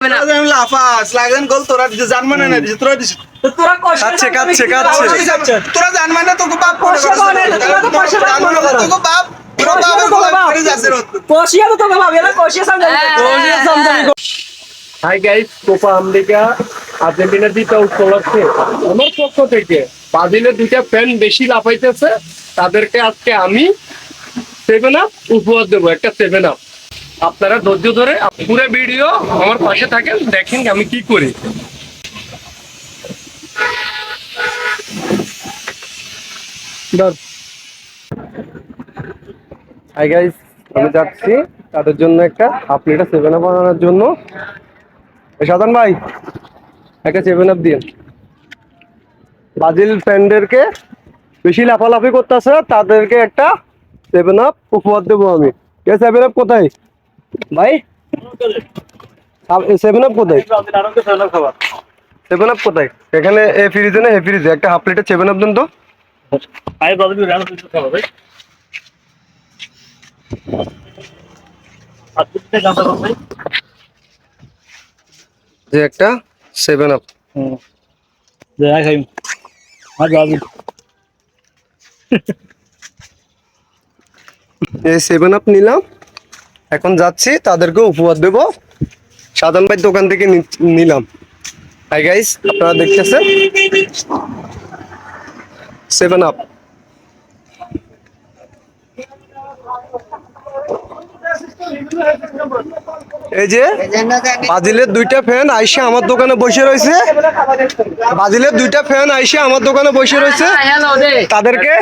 লাফাস লাগেন গোল তোরা দিছে জানমানে না দিছে তোরা দিছে তোরা কাচ্ছে তোরা জানমানে তোকে বাপ করে তোকে বাপ হাই গাইস, কোপা আমেরিকা আর্জেন্টিনার জিতা উপলক্ষে আমার পক্ষ থেকে ব্রাজিলের দুইটা ফ্যান বেশি লাফাইতেছে, তাদেরকে আজকে আমি 7 আপ উপহার দেবো, একটা 7 আপ। আপনারা ধৈর্য ধরে পুরো ভিডিও আমার পাশে থাকেন, দেখেন আমি কি করি। হাই গাইস, আমি যাচ্ছি তাদের জন্য একটা হাফ লিটার 7 আপ বানানোর জন্য। সাধারণ ভাই একটা 7 আপ দিন। ব্রাজিল ফ্যানদেরকে বেশি লাফালাফি করতেছে, তাদেরকে একটা 7 আপ উপহার দেবো আমি। 7 আপ কোথায় ভাই? 7 আপ কোথায়? 7 আপ কোথায়? এখানে এ ফ্রিজে না, এ ফ্রিজে একটা হাফ লিটার 7 আপ দেন তো। যে একটা 7 আপ এই 7 আপ নিলাম, এখন যাচ্ছি তাদেরকে উপহার দেব। সাধারণ ভাই দোকান থেকে নিলাম। হাই গাইস, আপনারা দেখতেছেন 7 আপ। এই যে ব্রাজিলের দুইটা ফ্যান আইসা আমার দোকানে বসে রয়েছে, ব্রাজিলের দুইটা ফ্যান আইসা আমার দোকানে বসে রয়েছে, তাদেরকে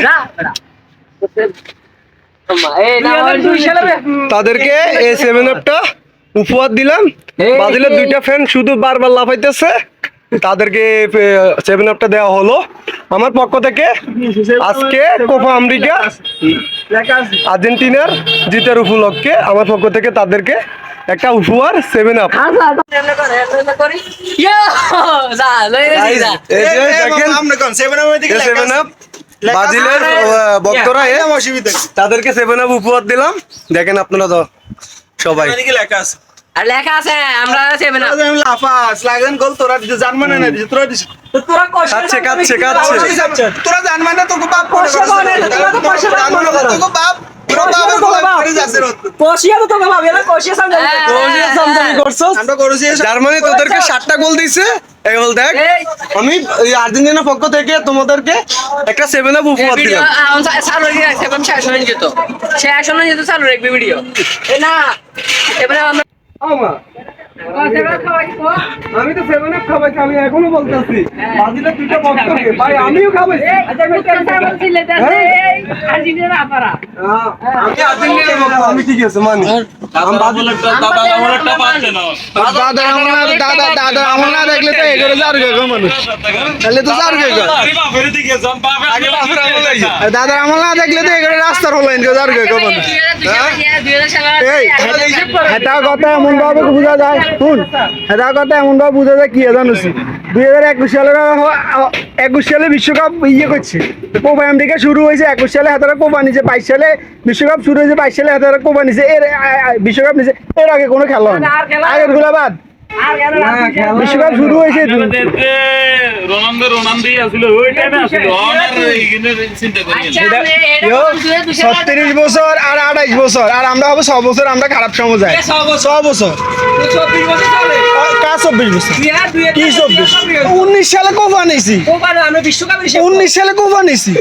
এই 7 আপটা উপহার দিলাম। ব্রাজিলের দুইটা ফ্যান শুধু বারবার লাফাইতেছে, তাদেরকে 7 আপটা দেওয়া হলো আমার পক্ষ থেকে। আজকে কোপা আমেরিকা আর্জেন্টিনার জিতার উপলক্ষে আমার পক্ষ থেকে তাদেরকে একটা উপহার 7 আপ। ব্রাজিলের ভক্তরা তাদেরকে 7 আপ উপহার দিলাম। দেখেন আপনারা তো সবাই লেখা আছে আমরা 7 আপ লাফাস লাগেন গোল তোরা দিছে জানমানে না দিছে তোরা দিছে তোরা জানমানে তোকে বাপ করে তোকে বাপ জার্মানি তোদেরকে 7টা গোল দিছে। দেখ, আমি আর্জেন্টিনার পক্ষ থেকে তোমাদেরকে একটা 7 আপ উপহার দিলাম। আমি তো 7 আপ খাবাইছি, আমি এখনো বলতেছি ব্রাজিলের দুইটা ভক্তকে ভাই আমিও খাবাইছি। আমি আর্জেন্টিনার ভক্ত, আমি ঠিক আছে মানি। দাদা আমার না দেখলে তো এগুলো মানুষ তাহলে তো দাদা আমার না দেখলে তো এগুলো রাস্তার হলো মানুষ। এটা কথা এমন ভাবে বোঝা যায়, শুন এটা কথা এমন ভাবে বোঝা যায় কি জানিস, 2021 সালে বিশ্বকাপ করছে, কোপা আমেরিকা শুরু হয়েছে 21 সালে, হাতারা কোপা নিছে 22 সালে, বিশ্বকাপ শুরু হয়েছে 22 সালে, হাতারা কোপা নিছে, এর বিশ্বকাপ নিছে। এর আগে কোনো খেলা হয় না, আগের গুলা বাদ। বিশ্বকাপ শুরু হয়েছে 36 বছর আর 28 বছর, আর আমরা হবো 6 বছর, আমরা খারাপ সময় যায় 6 বছর। 24 বছর কি 19 সালে কোপা নিছি, 19 সালে কোপা নিছি,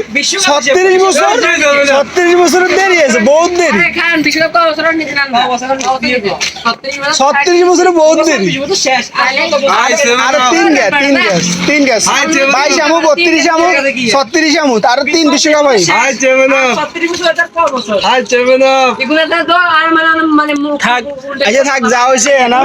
36 বছরের দেরি আছে, বহুত দেরি। 36 বছরে বহুত দেরি। আর 3 গ্যাস 22 আমু 32 আমু 36 আমু আর 3 বিশ্বকাপ হয়। থাক যা হয়েছে না।